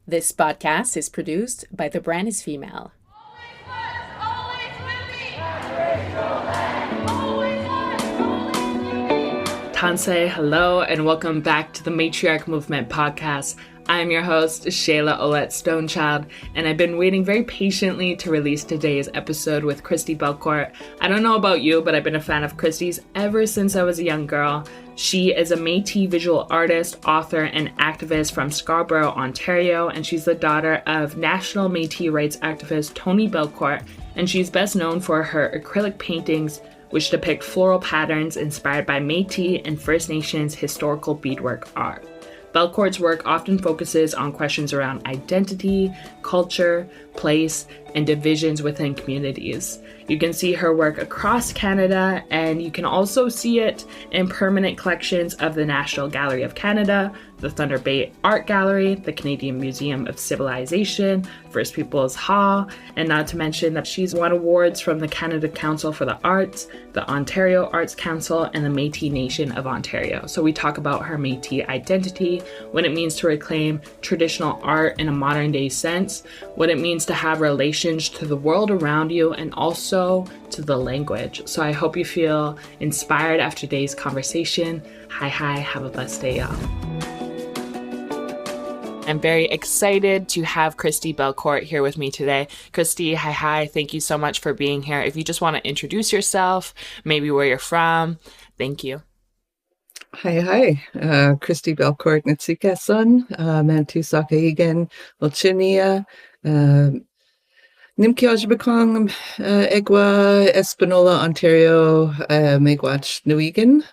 This podcast is produced by The Brand is Female. Tansei, hello, and welcome back to the Matriarch Movement podcast. I'm your host, Shayla Olette Stonechild, and I've been waiting very patiently to release today's episode with Christi Belcourt. I don't know about you, but I've been a fan of Christi's ever since I was a young girl. She is a Métis visual artist, author, and activist from Scarborough, Ontario, and she's the daughter of national Métis rights activist Tony Belcourt, and she's best known for her acrylic paintings which depict floral patterns inspired by Métis and First Nations historical beadwork art. Belcourt's work often focuses on questions around identity, culture, place, and divisions within communities. You can see her work across Canada, and you can also see it in permanent collections of the National Gallery of Canada, the Thunder Bay Art Gallery, the Canadian Museum of Civilization, First Peoples Hall, and not to mention that she's won awards from the Canada Council for the Arts, the Ontario Arts Council, and the Métis Nation of Ontario. So we talk about her Métis identity, what it means to reclaim traditional art in a modern day sense, what it means to have relations to the world around you, and also to the language. So I hope you feel inspired after today's conversation. Hi, have a blessed day, y'all. I'm very excited to have Christi Belcourt here with me today. Christi, hi, thank you so much for being here. If you just want to introduce yourself, maybe where you're from, thank you. Hi. Christi Belcourt Nitsikason, Mantu Sakaigan, Olchinia, Nimkiajbakong, Egwa, Espanola, Ontario, Megwach, Nuigan.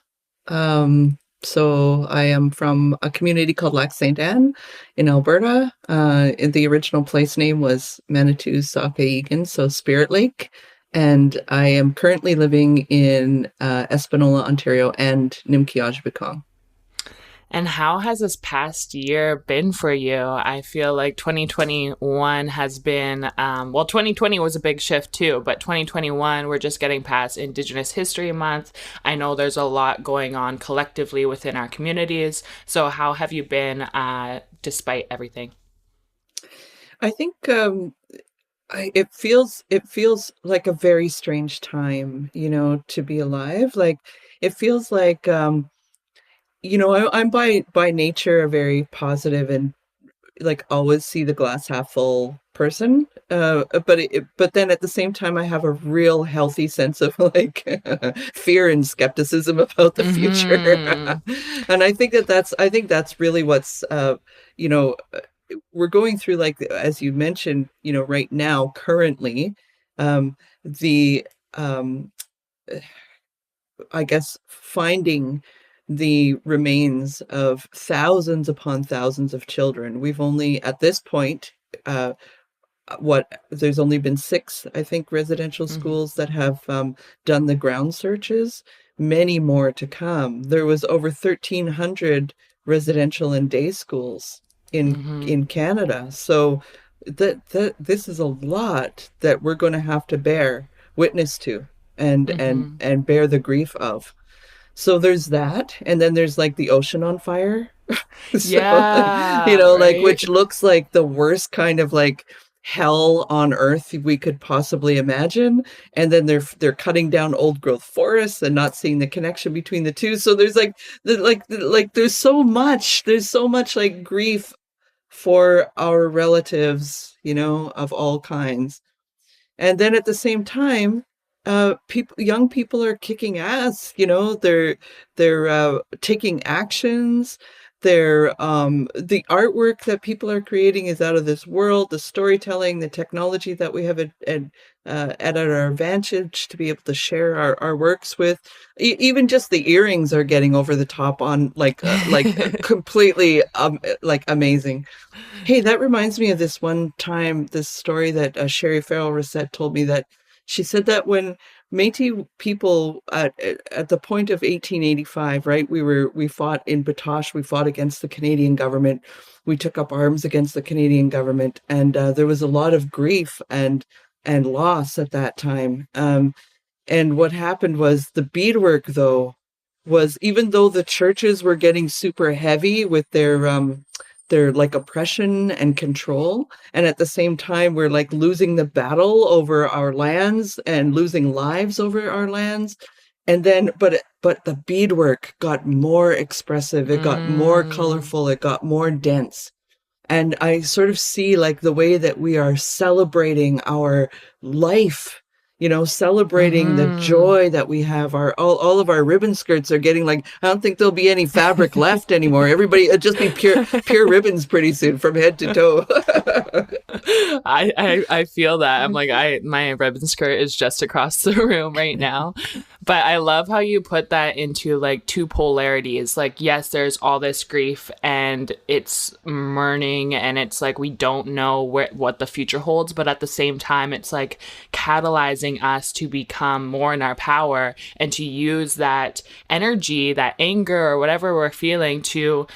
So I am from a community called Lac St. Anne in Alberta. The original place name was Manitou Sakaigan, so Spirit Lake. And I am currently living in Espanola, Ontario and Nimkiajbakong. And how has this past year been for you? I feel like 2021 has been, 2020 was a big shift too, but 2021, we're just getting past Indigenous History Month. I know there's a lot going on collectively within our communities. So how have you been despite everything? I think it feels like a very strange time, to be alive. Like, it feels like, I'm by nature a very positive and like always see the glass half full person. But then at the same time, I have a real healthy sense of like fear and skepticism about the future. And I think that's really what's, we're going through, like, as you mentioned, right now, currently, I guess finding the remains of thousands upon thousands of children. We've only, at this point, there's only been 6, I think, residential schools that have done the ground searches, many more to come. There was over 1,300 residential and day schools in Canada. So this is a lot that we're going to have to bear witness to and bear the grief of. So there's that, and then there's like the ocean on fire. Right? Like, which looks like the worst kind of like hell on earth we could possibly imagine. And then they're cutting down old growth forests and not seeing the connection between the two. So there's there's so much like grief for our relatives, of all kinds. And then at the same time, young people are kicking ass. They're taking actions. The artwork that people are creating is out of this world. The storytelling, the technology that we have at our advantage to be able to share our works with. Even just the earrings are getting over the top on like completely like amazing. Hey, that reminds me of this one time, this story that Sherry Farrell-Rosette told me, that she said that when Métis people at the point of 1885, right? We fought in Batoche. We fought against the Canadian government. We took up arms against the Canadian government, and there was a lot of grief and loss at that time. And what happened was the beadwork, though, was, even though the churches were getting super heavy with their like oppression and control. And at the same time, we're like losing the battle over our lands and losing lives over our lands. And then, but the beadwork got more expressive. It got more colorful. It got more dense. And I sort of see like the way that we are celebrating our life, celebrating the joy that we have. All of our ribbon skirts are getting like, I don't think there'll be any fabric left anymore. Everybody, it'll just be pure ribbons pretty soon from head to toe. I feel that. I'm like, my ribbon skirt is just across the room right now. But I love how you put that into like two polarities. Like, yes, there's all this grief and it's mourning and it's like we don't know what the future holds. But at the same time, it's like catalyzing us to become more in our power and to use that energy, that anger or whatever we're feeling to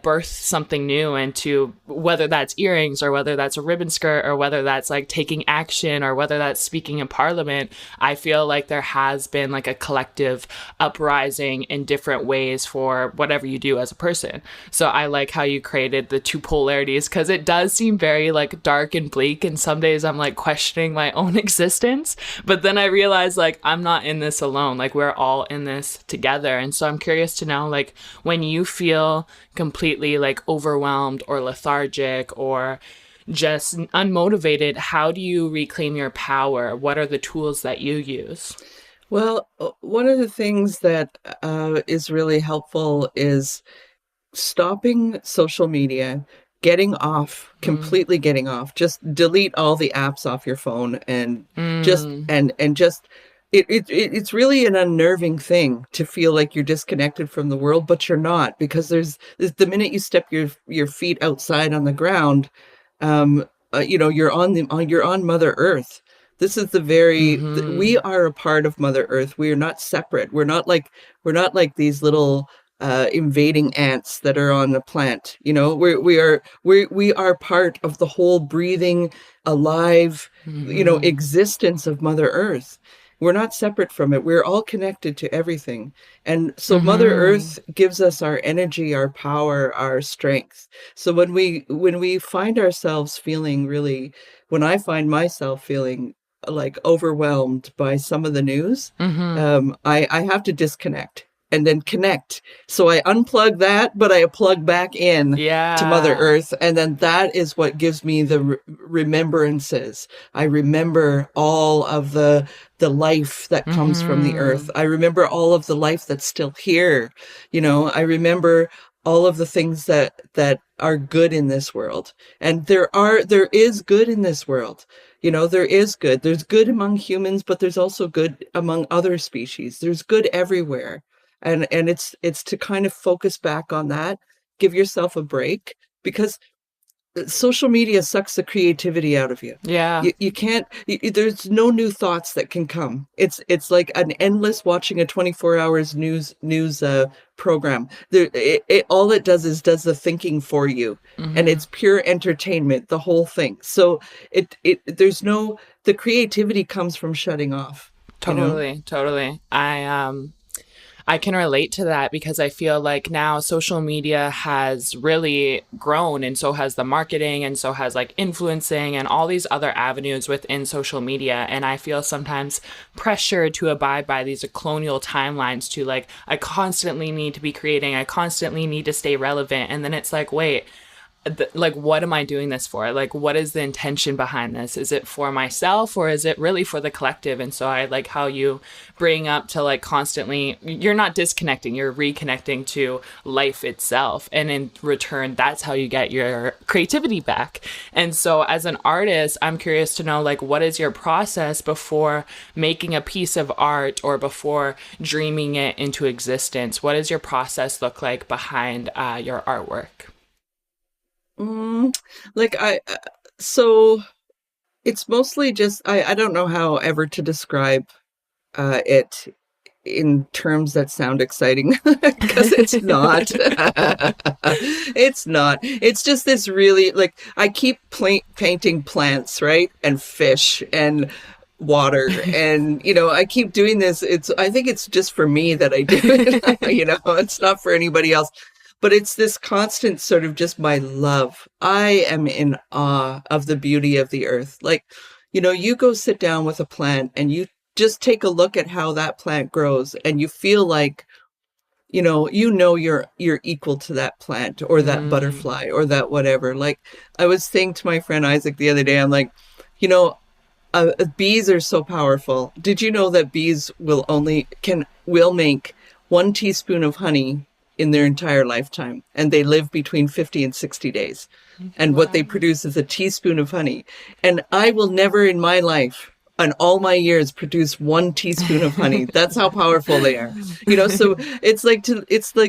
birth something new, and to, whether that's earrings or whether that's a ribbon skirt or whether that's like taking action or whether that's speaking in parliament. I feel like there has been like a collective uprising in different ways for whatever you do as a person. So I like how you created the two polarities, because it does seem very like dark and bleak, and some days I'm like questioning my own existence, but then I realize like I'm not in this alone. Like, we're all in this together. And so I'm curious to know, like, when you feel completely like overwhelmed or lethargic or just unmotivated, how do you reclaim your power? What are the tools that you use? Well, one of the things that is really helpful is stopping social media, completely getting off. Just delete all the apps off your phone, and it's really an unnerving thing to feel like you're disconnected from the world, but you're not, because there's the minute you step your feet outside on the ground, you're on Mother Earth. This is we are a part of Mother Earth. We are not separate. We're not like these little invading ants that are on the plant. We are part of the whole breathing, alive, existence of Mother Earth. We're not separate from it. We're all connected to everything. And so Mother Earth gives us our energy, our power, our strength. So when we find ourselves feeling when I find myself feeling like overwhelmed by some of the news, I have to disconnect and then connect. So I unplug that, but I plug back in to Mother Earth. And then that is what gives me the remembrances. I remember all of the life that comes from the earth. I remember all of the life that's still here. I remember all of the things that are good in this world. And there is good in this world. There is good. There's good among humans, but there's also good among other species. There's good everywhere. And it's to kind of focus back on that, give yourself a break, because social media sucks the creativity out of you. Yeah. You can't, there's no new thoughts that can come. It's like an endless watching a 24 hours news program. All it does is does the thinking for you, and it's pure entertainment, the whole thing. So the creativity comes from shutting off. Totally. I can relate to that, because I feel like now social media has really grown, and so has the marketing, and so has like influencing and all these other avenues within social media. And I feel sometimes pressure to abide by these colonial timelines to like, I constantly need to be creating, I constantly need to stay relevant. And then it's like, wait, like, what am I doing this for? Like, what is the intention behind this? Is it for myself, or is it really for the collective? And so I like how you bring up to like constantly, you're not disconnecting, you're reconnecting to life itself. And in return, that's how you get your creativity back. And so as an artist, I'm curious to know, like, what is your process before making a piece of art or before dreaming it into existence? What does your process look like behind your artwork? So it's mostly just, I don't know how ever to describe it in terms that sound exciting, because it's not. It's not. It's just this really, like, I keep painting plants, right? And fish and water, and I keep doing this. I think it's just for me that I do it. It's not for anybody else. but it's this constant sort of just my love. I am in awe of the beauty of the earth. Like, you go sit down with a plant and you just take a look at how that plant grows, and you feel like, you're equal to that plant or that butterfly or that whatever. Like, I was saying to my friend Isaac the other day, I'm like, you know, bees are so powerful. Did you know that bees will make 1 teaspoon of honey in their entire lifetime, and they live between 50 and 60 days. And what they produce is a teaspoon of honey. And I will never in my life, in all my years, produce 1 teaspoon of honey. That's how powerful they are. So it's like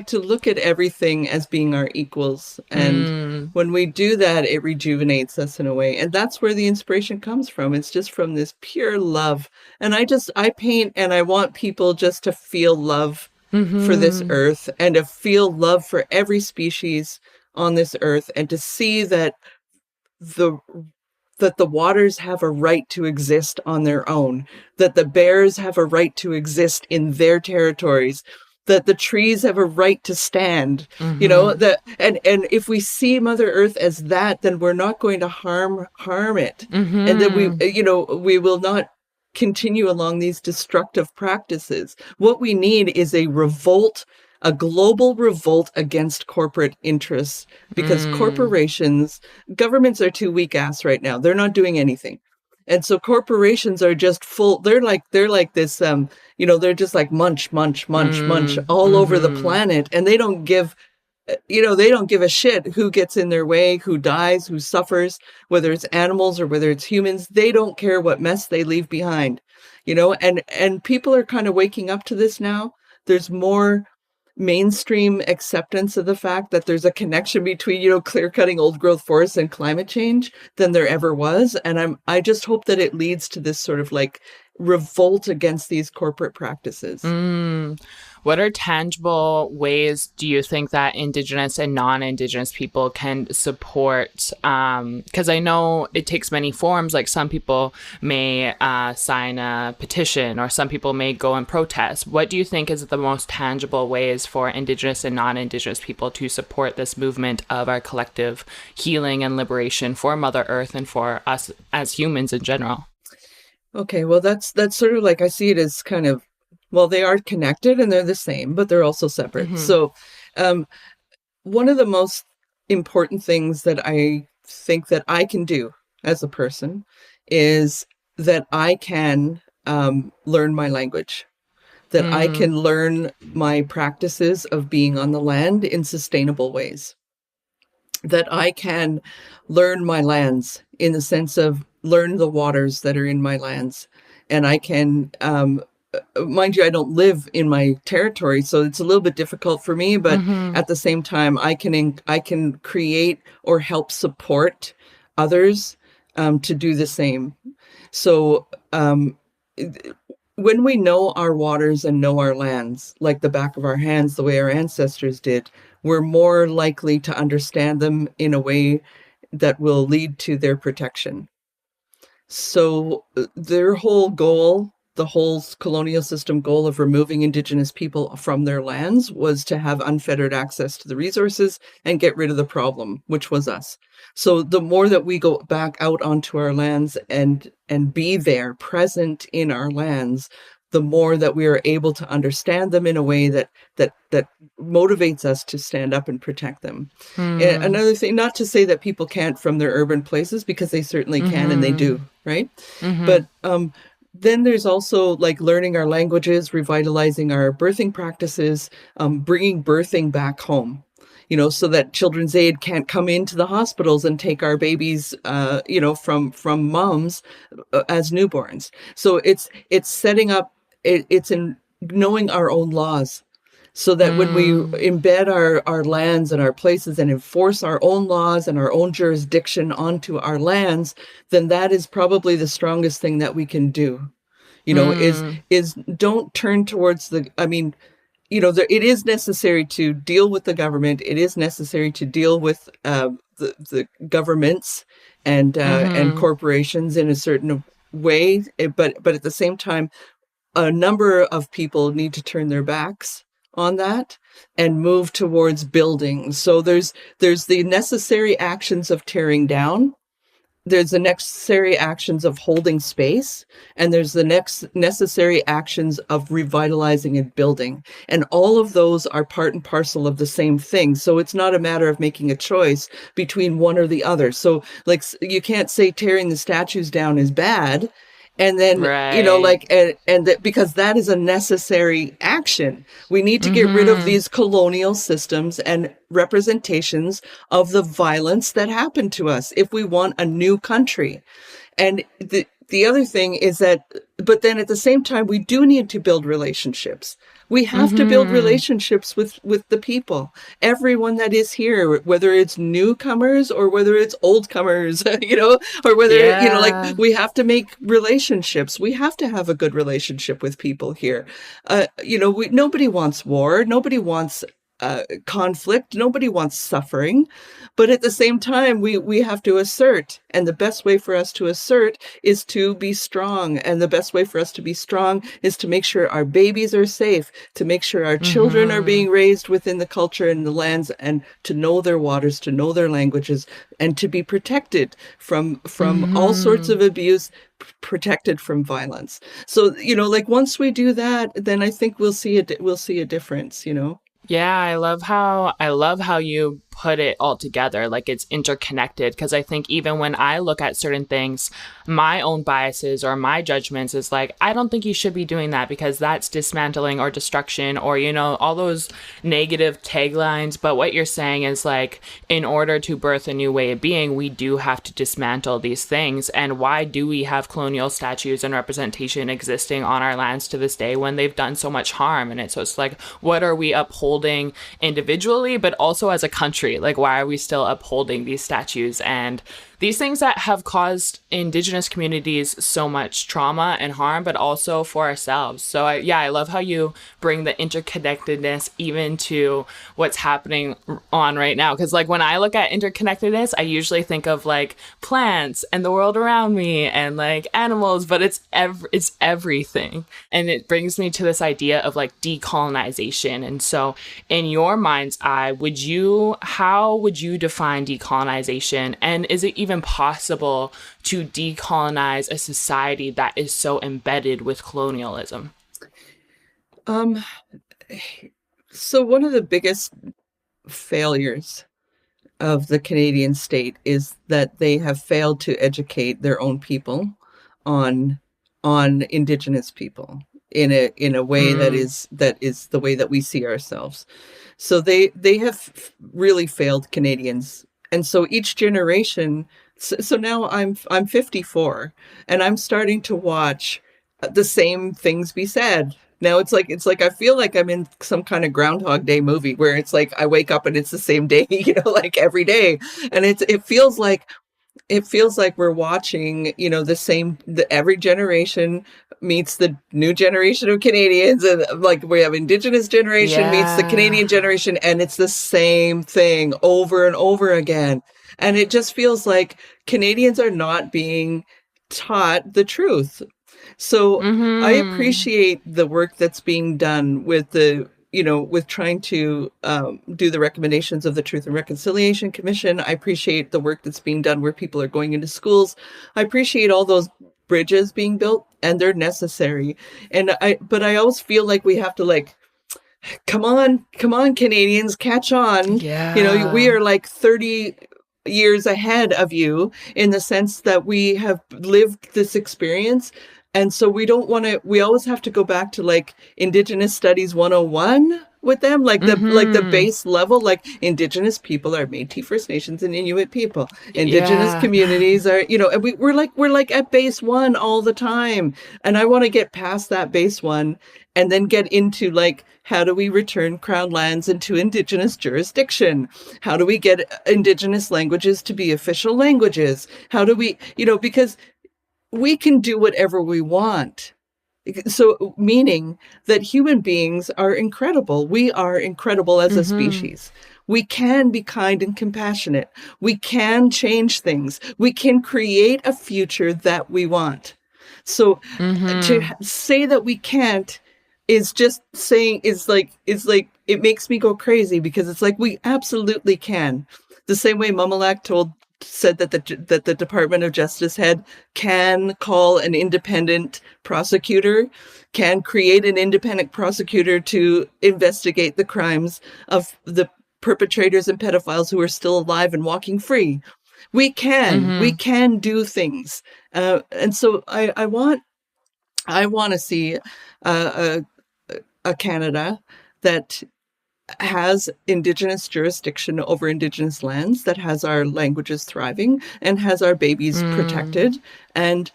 to look at everything as being our equals. And when we do that, it rejuvenates us in a way. And that's where the inspiration comes from. It's just from this pure love. And I paint, and I want people just to feel love for this earth, and to feel love for every species on this earth, and to see that the waters have a right to exist on their own, that the bears have a right to exist in their territories, that the trees have a right to stand, and if we see Mother Earth as that, then we're not going to harm it. And then we will not continue along these destructive practices. What we need is a revolt, a global revolt against corporate interests, because governments are too weak-ass right now. They're not doing anything. And so corporations are just full. They're like this, they're just like munch all over the planet. And they don't give a shit who gets in their way, who dies, who suffers, whether it's animals or whether it's humans. They don't care what mess they leave behind, and people are kind of waking up to this now. There's more mainstream acceptance of the fact that there's a connection between, clear cutting old growth forests and climate change than there ever was. And I just hope that it leads to this sort of like revolt against these corporate practices. What are tangible ways do you think that Indigenous and non-Indigenous people can support? Because I know it takes many forms. Like some people may sign a petition, or some people may go and protest. What do you think is the most tangible ways for Indigenous and non-Indigenous people to support this movement of our collective healing and liberation for Mother Earth and for us as humans in general? Okay, well, that's sort of like, I see it as kind of, well, they are connected and they're the same, but they're also separate. So one of the most important things that I think that I can do as a person is that I can learn my language, that I can learn my practices of being on the land in sustainable ways, that I can learn my lands in the sense of learn the waters that are in my lands. And I can, mind you, I don't live in my territory, so it's a little bit difficult for me, but at the same time, I can create or help support others to do the same. So when we know our waters and know our lands like the back of our hands, the way our ancestors did, we're more likely to understand them in a way that will lead to their protection. So their whole goal, the whole colonial system goal of removing Indigenous people from their lands, was to have unfettered access to the resources and get rid of the problem, which was us. So the more that we go back out onto our lands and be there, present in our lands, the more that we are able to understand them in a way that motivates us to stand up and protect them. And another thing, not to say that people can't from their urban places, because they certainly can and they do, right? But then there's also like learning our languages, revitalizing our birthing practices, bringing birthing back home, so that Children's Aid can't come into the hospitals and take our babies, from moms as newborns. So it's setting up, it's in knowing our own laws, so that when we embed our lands and our places and enforce our own laws and our own jurisdiction onto our lands, then that is probably the strongest thing that we can do, is don't turn towards it is necessary to deal with the government. It is necessary to deal with the governments and corporations in a certain way. But at the same time, a number of people need to turn their backs on that and move towards building. So there's the necessary actions of tearing down, there's the necessary actions of holding space, and there's the next necessary actions of revitalizing and building. And all of those are part and parcel of the same thing. So it's not a matter of making a choice between one or the other. So like, you can't say tearing the statues down is bad. And then, Right. and that, because that is a necessary action. We need to get rid of these colonial systems and representations of the violence that happened to us if we want a new country. And the other thing is that, but then at the same time, we do need to build relationships. We have to build relationships with the people, everyone that is here, whether it's newcomers or whether it's oldcomers, or whether, like, we have to make relationships. We have to have a good relationship with people here. Nobody wants war. Nobody wants conflict. Nobody wants suffering. But at the same time, we have to assert. And the best way for us to assert is to be strong. And the best way for us to be strong is to make sure our babies are safe, to make sure our children are being raised within the culture and the lands, and to know their waters, to know their languages, and to be protected from all sorts of abuse, protected from violence. So, like, once we do that, then I think we'll see a difference, Yeah, I love how you put it all together, like it's interconnected. Because I think even when I look at certain things, my own biases or my judgments is like, I don't think you should be doing that because that's dismantling or destruction, or, all those negative taglines. But what you're saying is like, in order to birth a new way of being, we do have to dismantle these things. And why do we have colonial statues and representation existing on our lands to this day when they've done so much harm? And it's just like, what are we upholding individually, but also as a country? Like, why are we still upholding these statues and these things that have caused Indigenous communities so much trauma and harm, but also for ourselves? So I love how you bring the interconnectedness even to what's happening on right now. Because like when I look at interconnectedness, I usually think of like plants and the world around me and like animals, but it's everything. And it brings me to this idea of like decolonization. And so in your mind's eye, how would you define decolonization? And is it even possible to decolonize a society that is so embedded with colonialism? So one of the biggest failures of the Canadian state is that they have failed to educate their own people on Indigenous people in a way that is the way that we see ourselves. So they have really failed Canadians. And so each generation, so now I'm 54 and I'm starting to watch the same things be said. Now it's like I feel like I'm in some kind of Groundhog Day movie where it's like I wake up and it's the same day, like every day. And it feels like we're watching, every generation meets the new generation of Canadians, and like we have Indigenous generation meets the Canadian generation, and it's the same thing over and over again. And it just feels like Canadians are not being taught the truth. So I appreciate the work that's being done with with trying to do the recommendations of the Truth and Reconciliation Commission. I appreciate the work that's being done where people are going into schools. I appreciate all those bridges being built, and they're necessary. But I always feel like we have to like, come on, Canadians, catch on. Yeah. We are like 30 years ahead of you in the sense that we have lived this experience. And so we always have to go back to like Indigenous Studies 101 with them, like the base level, like Indigenous people are Métis, First Nations, and Inuit people. Indigenous communities are, and we're like at base one all the time. And I want to get past that base one and then get into like, how do we return Crown lands into Indigenous jurisdiction? How do we get Indigenous languages to be official languages? How do we, because we can do whatever we want. So meaning that human beings are incredible. We are incredible as a species. We can be kind and compassionate. We can change things. We can create a future that we want. So to say that we can't, is just saying is like it makes me go crazy, because it's like we absolutely can. The same way Mumalak said that the Department of Justice head can call an independent prosecutor, can create an independent prosecutor to investigate the crimes of the perpetrators and pedophiles who are still alive and walking free. We can do things, and so I want to see a Canada that has Indigenous jurisdiction over Indigenous lands, that has our languages thriving and has our babies protected, and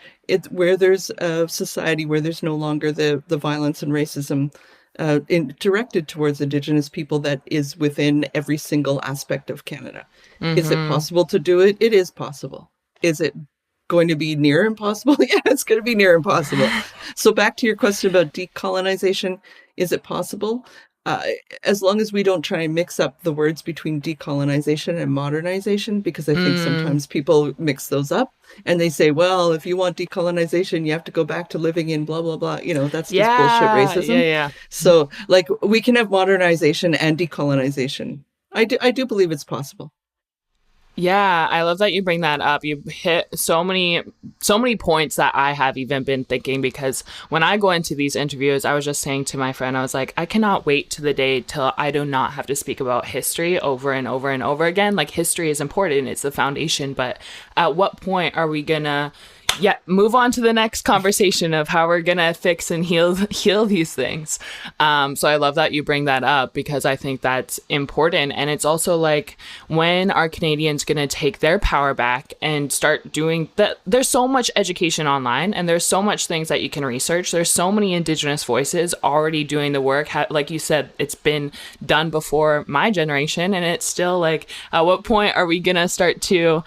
where there's a society where there's no longer the violence and racism directed towards Indigenous people that is within every single aspect of Canada. Is it possible to do it? It is possible. Is it going to be near impossible? Yeah, it's going to be near impossible. So back to your question about decolonization, is it possible? As long as we don't try and mix up the words between decolonization and modernization, because I think sometimes people mix those up and they say, well, if you want decolonization, you have to go back to living in blah, blah, blah. You know, that's just bullshit racism. Yeah. So like we can have modernization and decolonization. I do believe it's possible. Yeah, I love that you bring that up. You hit so many points that I have even been thinking, because when I go into these interviews, I was just saying to my friend, I was like, I cannot wait to the day till I do not have to speak about history over and over and over again. Like, history is important. It's the foundation. But at what point are we gonna move on to the next conversation of how we're gonna fix and heal these things? So I love that you bring that up, because I think that's important. And it's also like, when are Canadians gonna take their power back and start doing that? There's so much education online, and there's so much things that you can research. There's so many Indigenous voices already doing the work. Like you said, it's been done before my generation, and it's still like, at what point are we gonna start to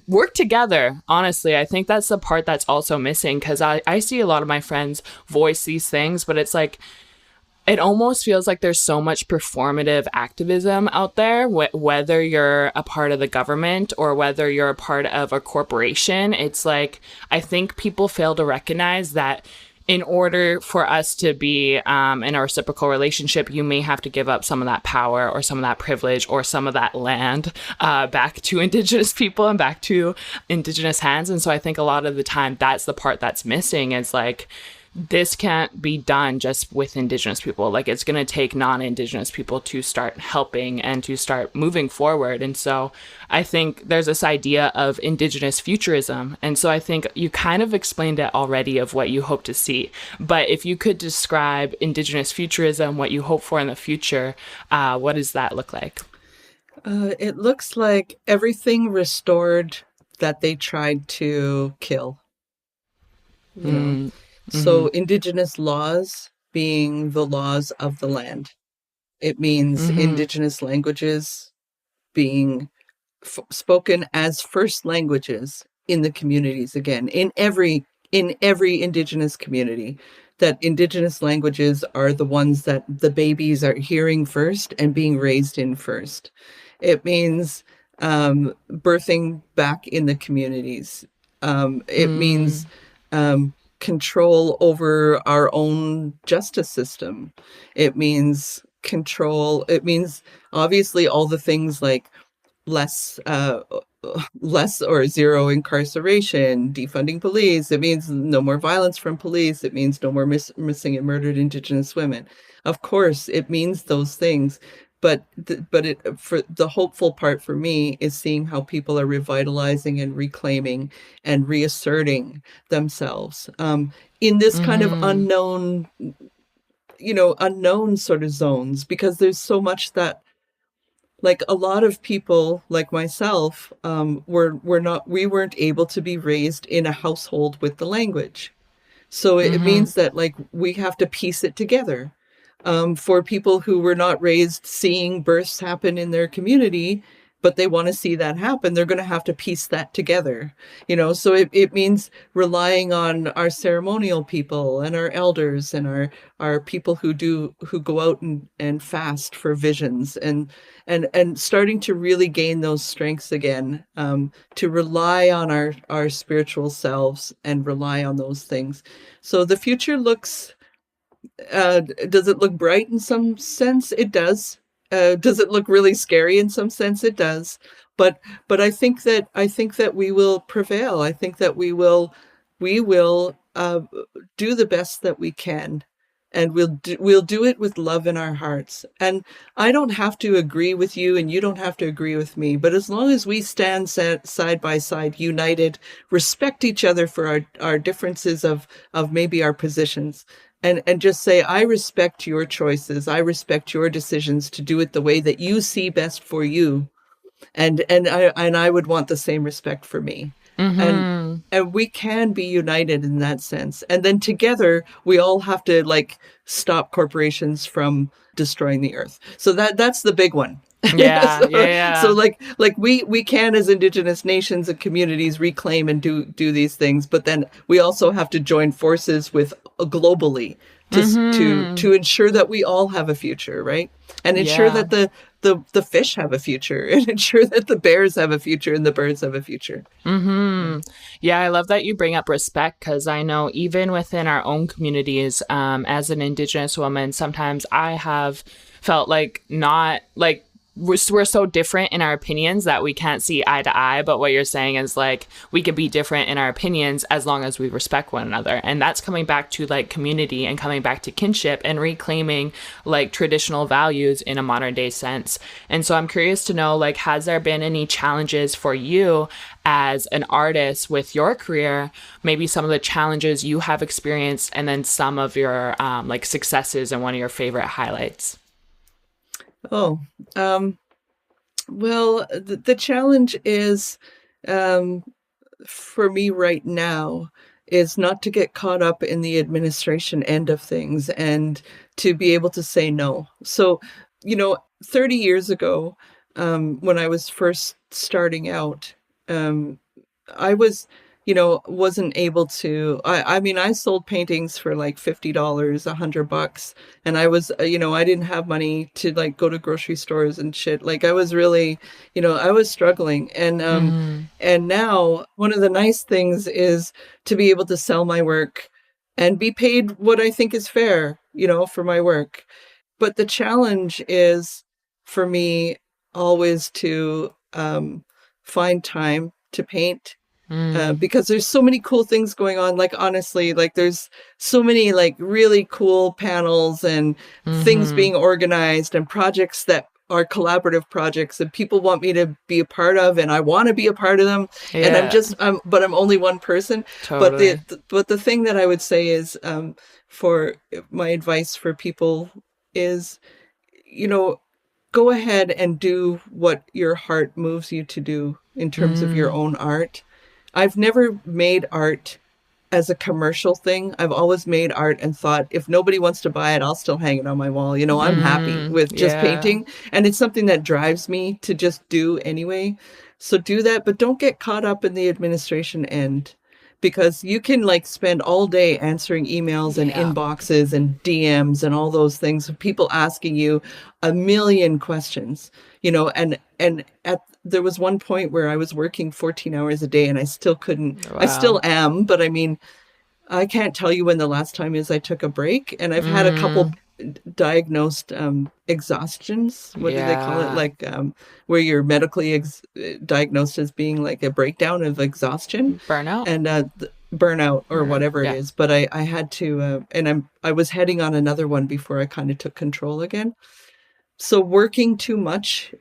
work together? Honestly, I think that's the part that's also missing, because I see a lot of my friends voice these things, but it's like, it almost feels like there's so much performative activism out there, whether you're a part of the government or whether you're a part of a corporation. It's like, I think people fail to recognize that in order for us to be in a reciprocal relationship, you may have to give up some of that power or some of that privilege or some of that land back to Indigenous people and back to Indigenous hands. And so I think a lot of the time that's the part that's missing. Is like, this can't be done just with Indigenous people. Like, it's going to take non-Indigenous people to start helping and to start moving forward. And so I think there's this idea of Indigenous futurism. And so I think you kind of explained it already of what you hope to see. But if you could describe Indigenous futurism, what you hope for in the future, what does that look like? It looks like everything restored that they tried to kill. You know? So Indigenous laws being the laws of the land. It means Indigenous languages being spoken as first languages in the communities again, in every Indigenous community. That Indigenous languages are the ones that the babies are hearing first and being raised in first. It means birthing back in the communities. It means control over our own justice system. It means control. It means obviously all the things like less or zero incarceration, defunding police. It means no more violence from police. It means no more missing and murdered Indigenous women. Of course, it means those things. But for the hopeful part for me is seeing how people are revitalizing and reclaiming and reasserting themselves in this kind of unknown sort of zones, because there's so much that, like, a lot of people like myself we weren't able to be raised in a household with the language. So it means that, like, we have to piece it together. For people who were not raised seeing births happen in their community, but they want to see that happen, they're going to have to piece that together. So it means relying on our ceremonial people and our elders and our people who go out and fast for visions, and starting to really gain those strengths again, to rely on our spiritual selves and rely on those things. So the future looks Does it look bright in some sense? It does. Does it look really scary in some sense? It does. But I think that we will prevail. I think that we will do the best that we can, and we'll do it with love in our hearts. And I don't have to agree with you, and you don't have to agree with me. But as long as we stand side by side, united, respect each other for our differences of maybe our positions, and just say, I respect your choices. I respect your decisions to do it the way that you see best for you. And I would want the same respect for me. And Mm-hmm. and we can be united in that sense. And then together we all have to like stop corporations from destroying the earth. So that's the big one. Yeah, yeah, So yeah. like we can, as Indigenous nations and communities, reclaim and do these things, but then we also have to join forces with globally Mm-hmm. to ensure that we all have a future, right? And ensure Yeah. that the fish have a future, and ensure that the bears have a future and the birds have a future. Yeah. Mm-hmm. Yeah, I love that you bring up respect, because I know even within our own communities, as an Indigenous woman, sometimes I have felt like not like we're so different in our opinions that we can't see eye to eye. But what you're saying is like we can be different in our opinions as long as we respect one another. And that's coming back to like community and coming back to kinship and reclaiming like traditional values in a modern day sense. And so I'm curious to know, like, has there been any challenges for you as an artist with your career, maybe some of the challenges you have experienced, and then some of your like successes and one of your favorite highlights? Oh, um, well, the challenge is, um, for me right now, is not to get caught up in the administration end of things and to be able to say no. So, 30 years ago, when I was first starting out, um, I wasn't able to. I mean, I sold paintings for like $50, $100, and I didn't have money to like go to grocery stores and shit. Like I was really, I was struggling, Mm-hmm. and now one of the nice things is to be able to sell my work and be paid what I think is fair, for my work. But the challenge is for me always to find time to paint, Mm. because there's so many cool things going on. Like honestly, like there's so many like really cool panels and things Mm-hmm. being organized and projects that are collaborative projects that people want me to be a part of, and I want to be a part of them. And Yeah, but I'm only one person. But totally. the thing that I would say is, for my advice for people is, you know, go ahead and do what your heart moves you to do in terms of your Mm. own art. I've never made art as a commercial thing. I've always made art and thought, if nobody wants to buy it, I'll still hang it on my wall. I'm happy Mm. with just Yeah. painting. And it's something that drives me to just do anyway. So do that, but don't get caught up in the administration end, because you can like spend all day answering emails and Yeah. inboxes and DMs and all those things of people asking you a million questions, and there was one point where I was working 14 hours a day, and I still Wow. am, but I mean, I can't tell you when the last time is I took a break. And I've had a couple Mm. diagnosed exhaustions. What do they call it? Yeah. Like, where you're medically diagnosed as being like a breakdown of exhaustion Burnout. and burnout or Or, whatever it yeah. is. But I had to, and I was heading on another one before I kind of took control again. So working too much,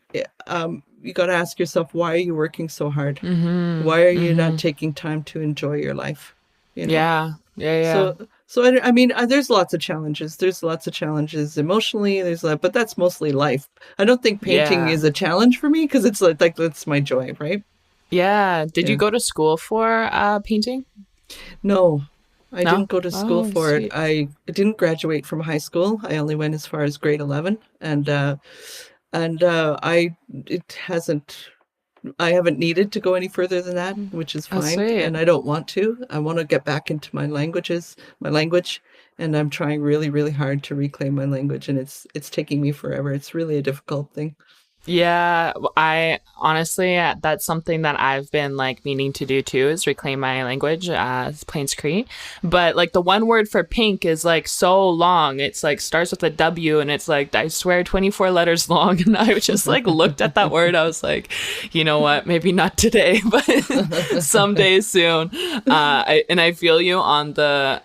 you got to ask yourself, why are you working so hard? Mm-hmm. Why are you not Mm-hmm. taking time to enjoy your life? You know? Yeah. Yeah. Yeah. So I mean, there's lots of challenges. There's lots of challenges emotionally. But that's mostly life. I don't think painting Yeah. is a challenge for me because it's like that's my joy, right? Yeah. Did you Yeah. go to school for painting? No, I No? didn't go to school Oh, for it. sweet. I didn't graduate from high school. I only went as far as grade 11, and I it hasn't. I haven't needed to go any further than that, which is Oh, fine. sweet. And I don't want to. I want to get back into my language, and I'm trying really, really hard to reclaim my language. And it's taking me forever. It's really a difficult thing. Yeah, I honestly, that's something that I've been like meaning to do too, is reclaim my language, Plains Cree. But like the one word for pink is like so long. It's like starts with a W and it's like, I swear, 24 letters long. And I just like looked at that word. I was like, you know what? Maybe not today, but someday soon. And I feel you on the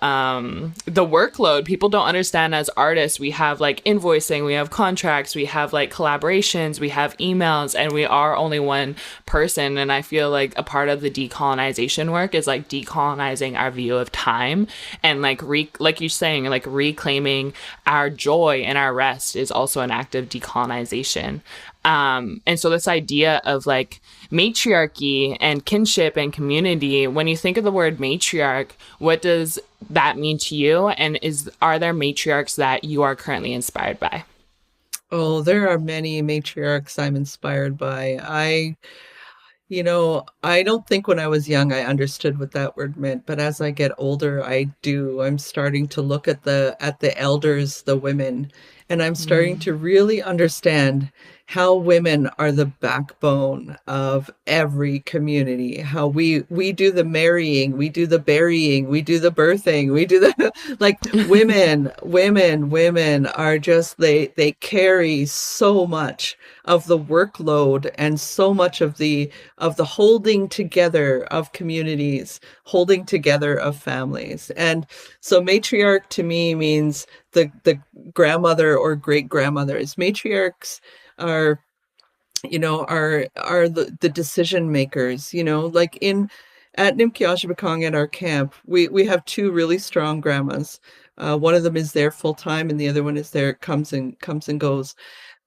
workload. People don't understand, as artists, we have like invoicing, we have contracts, we have like collaborations, we have emails, and we are only one person. And I feel like a part of the decolonization work is like decolonizing our view of time, and like like you're saying, like reclaiming our joy and our rest is also an act of decolonization. And so this idea of like matriarchy and kinship and community, when you think of the word matriarch, what does that mean to you? And are there matriarchs that you are currently inspired by? Oh, there are many matriarchs I'm inspired by. I don't think when I was young I understood what that word meant, but as I get older, I do. I'm starting to look at the elders, the women, and I'm starting to really understand how women are the backbone of every community. How we do the marrying, we do the burying, we do the birthing, we do the like women are just they carry so much of the workload and so much of the holding together of communities, holding together of families. And so matriarch to me means the grandmother or great grandmothers. Matriarchs are the decision makers, like at Nimkiashibakong at our camp, we have two really strong grandmas. One of them is there full time and the other one is there, comes and goes.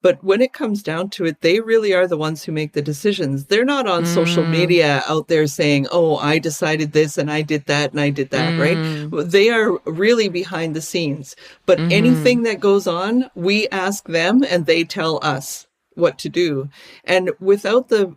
But when it comes down to it, they really are the ones who make the decisions. They're not on social media out there saying, oh, I decided this and I did that and I did that, right? They are really behind the scenes. But anything that goes on, we ask them and they tell us what to do. And without the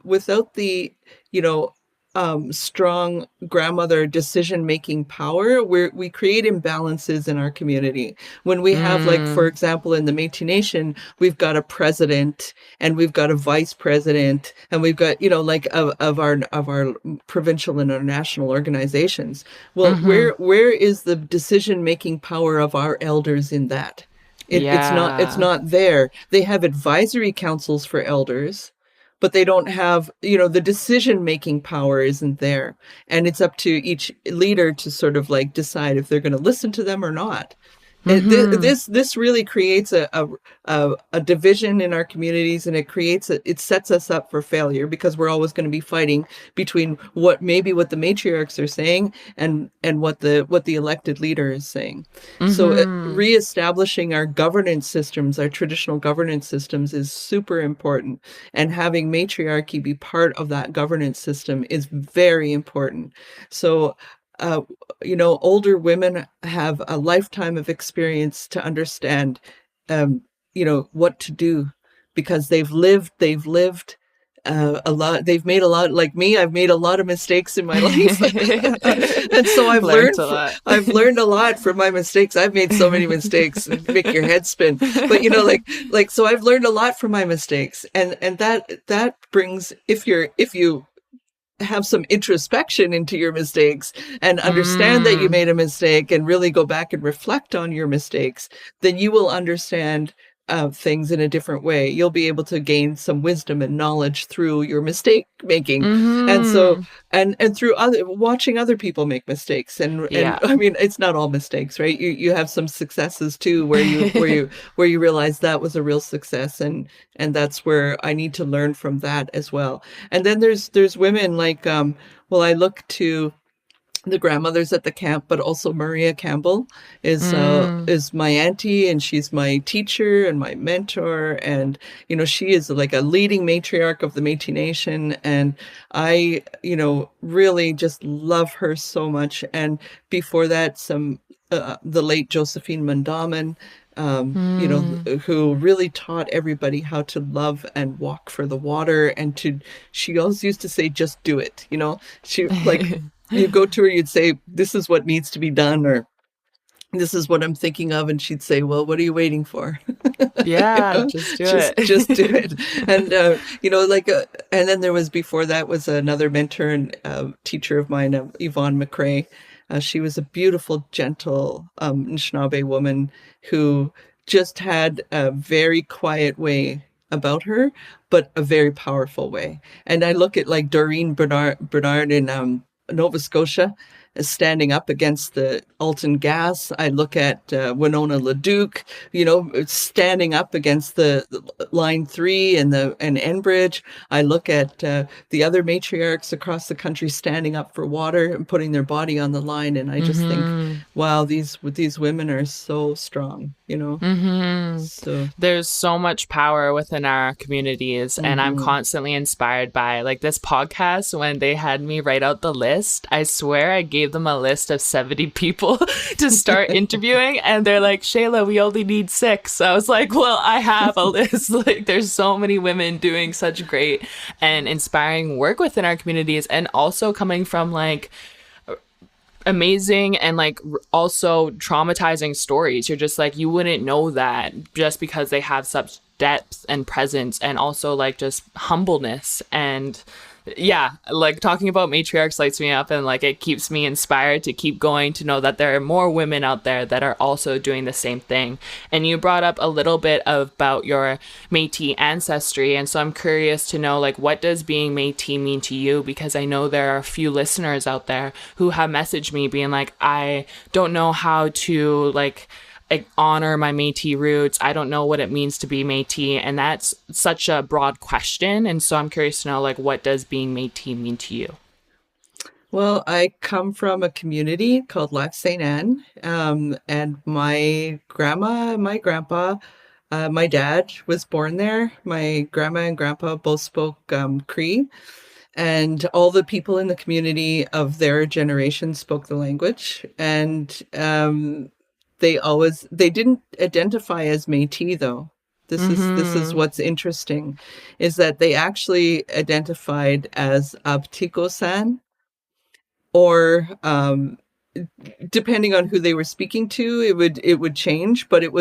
strong grandmother decision-making power, we create imbalances in our community. When we have, like, for example, in the Métis Nation, we've got a president and we've got a vice president and we've got, of our provincial and our national organizations. Well, where is the decision-making power of our elders in that? It's not there. They have advisory councils for elders, but they don't have, the decision-making power isn't there. And it's up to each leader to sort of like decide if they're going to listen to them or not. This really creates a division in our communities, and it sets us up for failure, because we're always going to be fighting between what the matriarchs are saying and what the elected leader is saying. So reestablishing our governance systems, our traditional governance systems, is super important, and having matriarchy be part of that governance system is very important. So older women have a lifetime of experience to understand, what to do, because they've lived a lot. They've made a lot, like me. I've made a lot of mistakes in my life, and so I've learned a lot from my mistakes. I've made so many mistakes, make your head spin. But so I've learned a lot from my mistakes, and that brings, if you have some introspection into your mistakes and understand that you made a mistake and really go back and reflect on your mistakes, then you will understand things in a different way. You'll be able to gain some wisdom and knowledge through your mistake making. And so, and through watching other people make mistakes. And I mean, it's not all mistakes, right? You have some successes too, where you realize that was a real success. And that's where I need to learn from that as well. And then there's women like, I look to the grandmothers at the camp, but also Maria Campbell is my auntie, and she's my teacher and my mentor. And, she is like a leading matriarch of the Métis Nation. And I, really just love her so much. And before that, the late Josephine Mundaman, who really taught everybody how to love and walk for the water. And she always used to say, just do it. She like, you go to her, you'd say, this is what needs to be done, or this is what I'm thinking of. And she'd say, well, what are you waiting for? Yeah, just do just do it. it. And and then there was, before that was another mentor and teacher of mine, Yvonne McRae. She was a beautiful, gentle Anishinaabe woman who just had a very quiet way about her, but a very powerful way. And I look at like Doreen Bernard in Nova Scotia, standing up against the Alton gas. I look at Winona LeDuc, standing up against the Line 3 and Enbridge. I look at the other matriarchs across the country standing up for water and putting their body on the line. And I just think, wow, these women are so strong, So there's so much power within our communities, and I'm constantly inspired by like this podcast. When they had me write out the list, I swear I gave them a list of 70 people to start interviewing, and they're like, Shayla, we only need 6. I was like, well, I have a list. Like, there's so many women doing such great and inspiring work within our communities, and also coming from like amazing and like also traumatizing stories. You're just like, you wouldn't know that just because they have such depth and presence, and also like just humbleness. And yeah, like talking about matriarchs lights me up, and like it keeps me inspired to keep going, to know that there are more women out there that are also doing the same thing. And you brought up a little bit about your Métis ancestry, and so I'm curious to know, like, what does being Métis mean to you? Because I know there are a few listeners out there who have messaged me being like, I don't know how to like honor my Métis roots. I don't know what it means to be Métis. And that's such a broad question. And so I'm curious to know, like, what does being Métis mean to you? Well, I come from a community called Lac St. Anne, and my grandma and my grandpa, my dad was born there. My grandma and grandpa both spoke Cree, and all the people in the community of their generation spoke the language. And they didn't identify as Métis, though. This is what's interesting, is that they actually identified as Abtiko-san, or depending on who they were speaking to, it would change, but it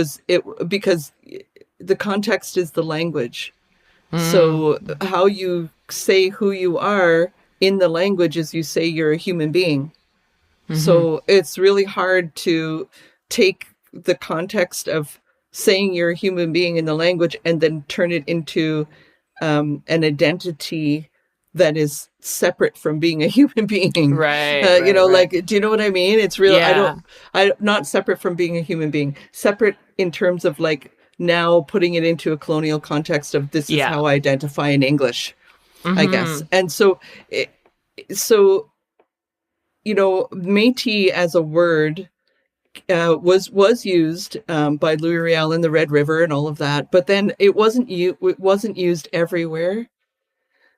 because the context is the language. So how you say who you are in the language is you say you're a human being. So it's really hard to take the context of saying you're a human being in the language and then turn it into an identity that is separate from being a human being. Right. Like, do you know what I mean? It's real. Yeah. Not separate from being a human being, separate in terms of like now putting it into a colonial context of this is how I identify in English, I guess. And so Métis as a word was used by Louis Riel in the Red River and all of that, but then it wasn't used everywhere.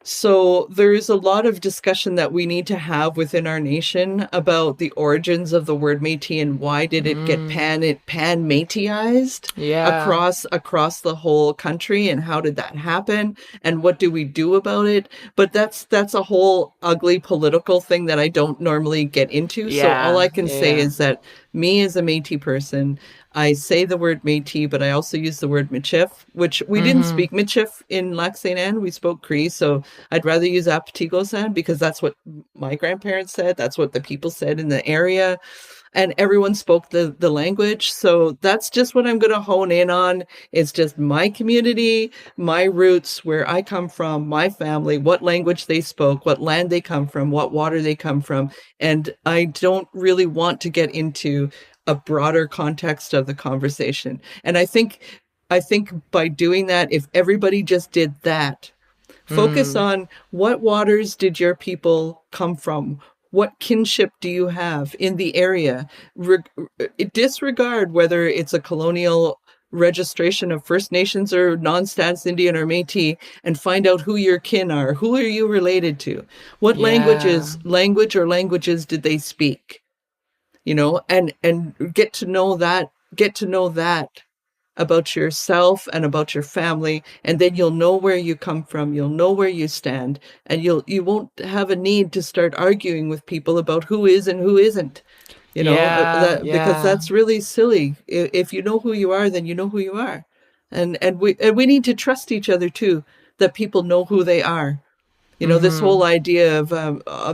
So there is a lot of discussion that we need to have within our nation about the origins of the word Métis and why did it get pan-Métisized across the whole country, and how did that happen, and what do we do about it? But that's a whole ugly political thing that I don't normally get into. So all I can say is that me as a Métis person, I say the word Métis, but I also use the word Michif, which we didn't speak Michif in Lac St. Anne. We spoke Cree, so I'd rather use Apatigo-san because that's what my grandparents said. That's what the people said in the area, and everyone spoke the language. So that's just what I'm going to hone in on. It's just my community, my roots, where I come from, my family, what language they spoke, what land they come from, what water they come from. And I don't really want to get into a broader context of the conversation. And I think by doing that, if everybody just did that, focus on what waters did your people come from? What kinship do you have in the area? Disregard whether it's a colonial registration of First Nations or non-status Indian or Métis, and find out who your kin are. Who are you related to? What languages did they speak? And get to know that about yourself and about your family, and then you'll know where you come from, you'll know where you stand, and you won't have a need to start arguing with people about who is and who isn't, because that's really silly. If you know who you are, then you know who you are. And we need to trust each other too, that people know who they are. You know, this whole idea of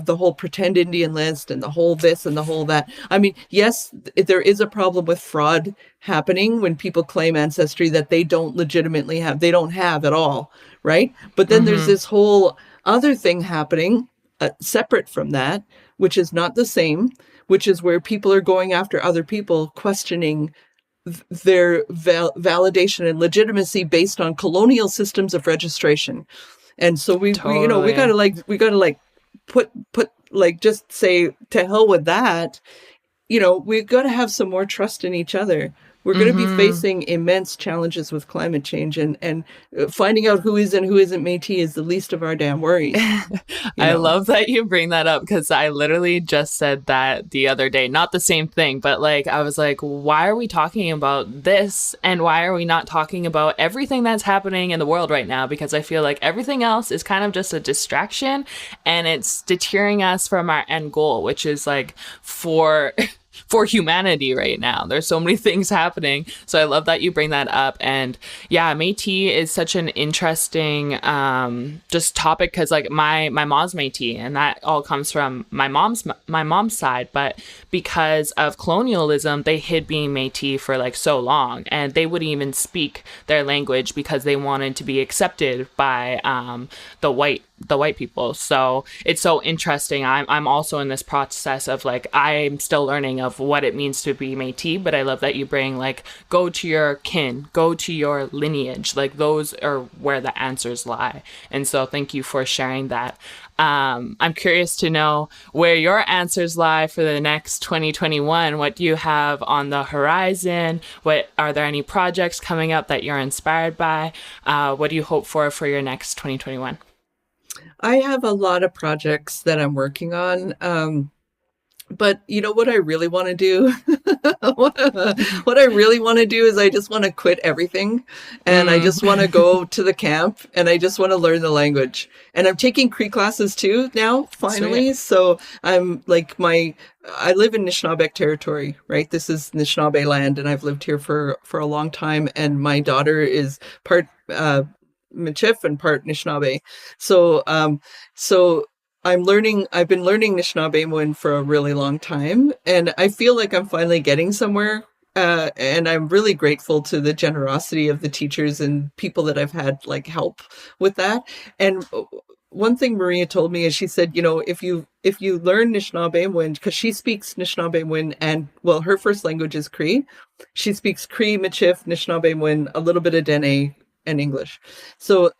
the whole pretend Indian list and the whole this and the whole that. I mean, yes, there is a problem with fraud happening when people claim ancestry that they don't legitimately have, they don't have at all, right? But then there's this whole other thing happening separate from that, which is not the same, which is where people are going after other people, questioning their validation and legitimacy based on colonial systems of registration. And so we gotta put like, just say to hell with that. You know, we've got to have some more trust in each other. We're going to be facing immense challenges with climate change, and finding out who is and who isn't Métis is the least of our damn worries. I love that you bring that up, because I literally just said that the other day. Not the same thing, but like, I was like, why are we talking about this? And why are we not talking about everything that's happening in the world right now? Because I feel like everything else is kind of just a distraction, and it's deterring us from our end goal, which is like for humanity right now. There's so many things happening. So I love that you bring that up. And yeah, Métis is such an interesting just topic, because like my mom's Métis, and that all comes from my mom's side. But because of colonialism, they hid being Métis for like so long, and they wouldn't even speak their language because they wanted to be accepted by the white people. So it's so interesting. I'm also in this process of like, I'm still learning of what it means to be Métis, but I love that you bring like, go to your kin, go to your lineage. Like, those are where the answers lie. And so thank you for sharing that. I'm curious to know where your answers lie for the next 2021. What do you have on the horizon? Are there any projects coming up that you're inspired by? What do you hope for your next 2021? I have a lot of projects that I'm working on. But you know what I really want to do? What I really want to do is I just want to quit everything, and I just want to go to the camp, and I just want to learn the language. And I'm taking Cree classes too now, finally. Sweet. So I'm like, I live in Anishinaabe territory, right? This is Anishinaabe land, and I've lived here for a long time. And my daughter is part Michif and part Anishinaabe. So I've been learning Anishinaabe for a really long time, and I feel like I'm finally getting somewhere. And I'm really grateful to the generosity of the teachers and people that I've had like help with that. And one thing Maria told me is, she said, you know, if you learn Anishinaabe, because she speaks Anishinaabe, and well, her first language is Cree. She speaks Cree, Michif, Anishinaabe, a little bit of Dene and English. So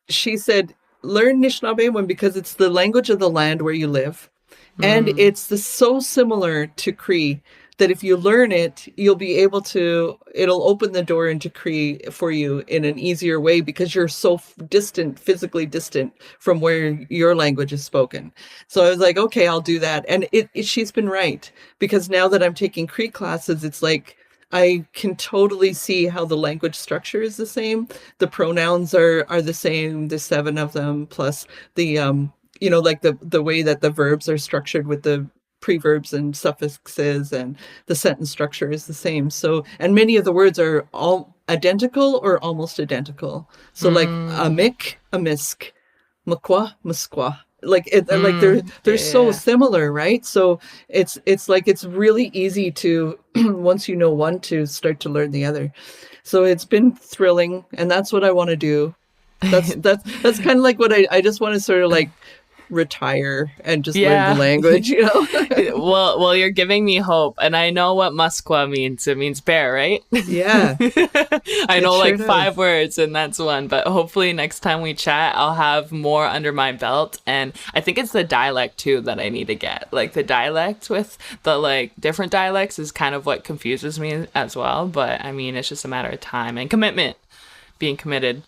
she said, learn Anishinaabe because it's the language of the land where you live. And it's so similar to Cree that if you learn it, you'll be able to, it'll open the door into Cree for you in an easier way, because you're so physically distant from where your language is spoken. So I was like, okay, I'll do that. And she's been right, because now that I'm taking Cree classes, it's like, I can totally see how the language structure is the same. The pronouns are the same, the 7 of them, plus the, like the way that the verbs are structured with the preverbs and suffixes, and the sentence structure is the same. So, and many of the words are all identical or almost identical. So like amik, amisk, makwa, muskwa. Like they're so similar, right? So it's like, it's really easy to once you know one, to start to learn the other. So it's been thrilling, and that's what I want to do. That's kind of like what I just want to sort of like retire and just learn the language, you know. well, you're giving me hope, and I know what Muskwa means. It means bear, right? Yeah. I know like 5 words, and that's one. But hopefully next time we chat, I'll have more under my belt. And I think it's the dialect too that I need to get. Like, the dialect with the like different dialects is kind of what confuses me as well. But I mean, it's just a matter of time and commitment, being committed.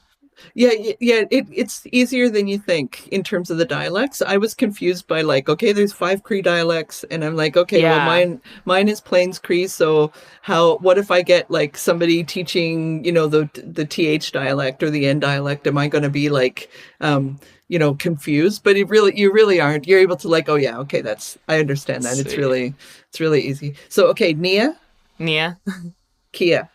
Yeah. It's easier than you think in terms of the dialects. I was confused by like, okay, there's 5 Cree dialects, and I'm like, okay, well, mine is Plains Cree. So what if I get like somebody teaching, you know, the TH dialect or the N dialect? Am I going to be like, confused? But you really aren't. You're able to like, oh yeah, okay, I understand that. Sweet. It's really easy. So okay, Nia, Kia.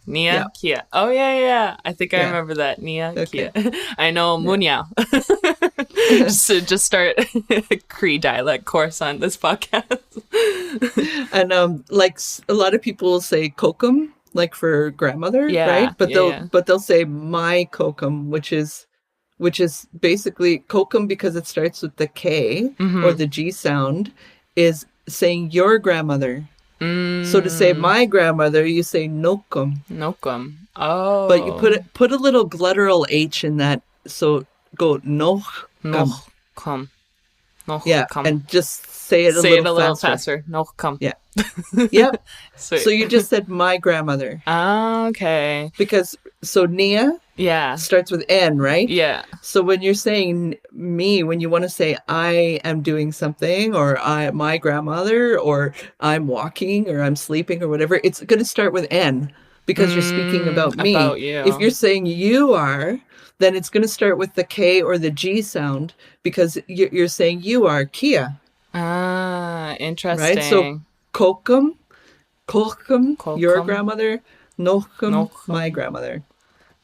Nia, Kia. Oh, yeah. I think I Yeah. remember that. Nia, Okay. Kia. I know Munyao. So just start a Cree dialect course on this podcast. And like a lot of people will say kokum, like for grandmother, right? Yeah, But yeah. they'll say my kokum, which is basically kokum because it starts with the K or the G sound, is saying your grandmother. So to say my grandmother, you say nokum. Nokum. Oh. But you put a little glottal H in that, so go nochkum. Nochkum. Yeah, and just say it a little faster. Nochkum. Yeah. Yep. Sweet. So you just said my grandmother. Okay. Because, so Nia starts with N, right? Yeah. So when you're saying me, when you want to say I am doing something, or my grandmother, or I'm walking, or I'm sleeping, or whatever, it's going to start with N because you're speaking about me. About you. If you're saying you are, then it's going to start with the K or the G sound because you're saying you are Kia. Ah, interesting. Right? So kokum, your grandmother, nochkum, my grandmother.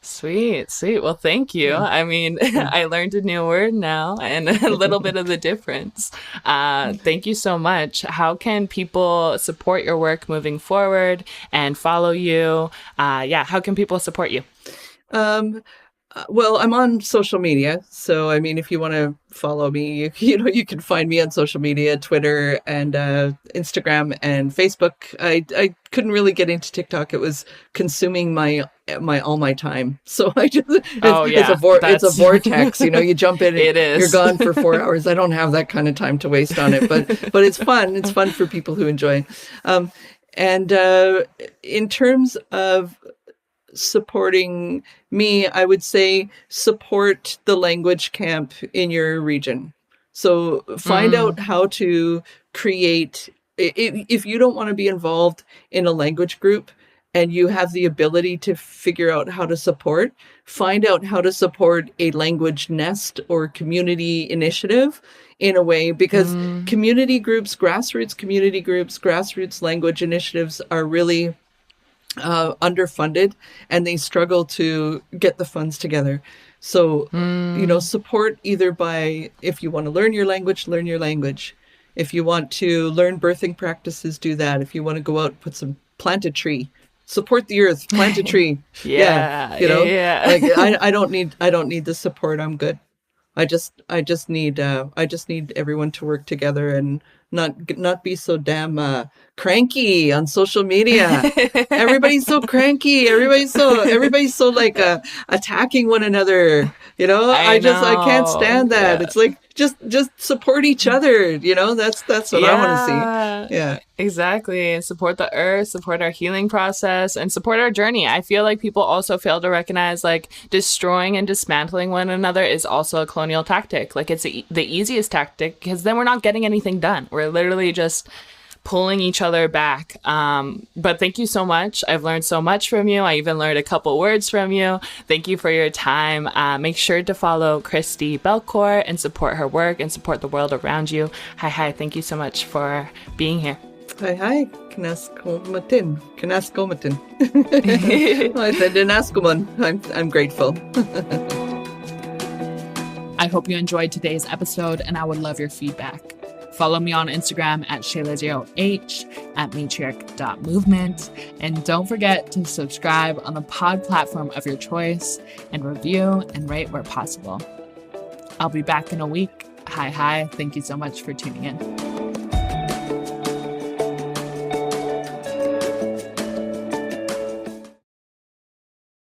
Sweet. Well, thank you. Yeah. I mean, I learned a new word now and a little bit of the difference. Thank you so much. How can people support your work moving forward and follow you? How can people support you? Well, I'm on social media. So, I mean, if you want to follow me, you can find me on social media, Twitter and Instagram and Facebook. I couldn't really get into TikTok. It was consuming all my time. So I just, it's a vortex, you jump in and you're gone for 4 hours. I don't have that kind of time to waste on it, but it's fun. It's fun for people who enjoy. And in terms of supporting me, I would say support the language camp in your region. So find out how to create, if you don't want to be involved in a language group and you have the ability to figure out how to support, find out how to support a language nest or community initiative in a way, because community groups, grassroots language initiatives are really underfunded, and they struggle to get the funds together. So, support either by, if you want to learn your language. If you want to learn birthing practices, do that. If you want to go out and plant a tree, support the earth, plant a tree. Like I don't need the support. I'm good. I just need everyone to work together and not be so damn cranky on social media. Everybody's so cranky. Everybody's so like attacking one another. I can't stand that. Yeah. It's like just support each other. That's what I want to see. Yeah, exactly. Support the earth, support our healing process, and support our journey. I feel like people also fail to recognize like destroying and dismantling one another is also a colonial tactic. Like it's the easiest tactic because then we're not getting anything done. We're literally just pulling each other back. But thank you so much. I've learned so much from you. I even learned a couple words from you. Thank you for your time. Make sure to follow Christi Belcourt and support her work and support the world around you. Hi. Thank you so much for being here. Hi. Kanaskomatin. I said Dinaskoman. I'm grateful. I hope you enjoyed today's episode, and I would love your feedback. Follow me on Instagram at Shayla0H, at Matriarch.movement. And don't forget to subscribe on the pod platform of your choice and review and rate where possible. I'll be back in a week. Hi. Thank you so much for tuning in.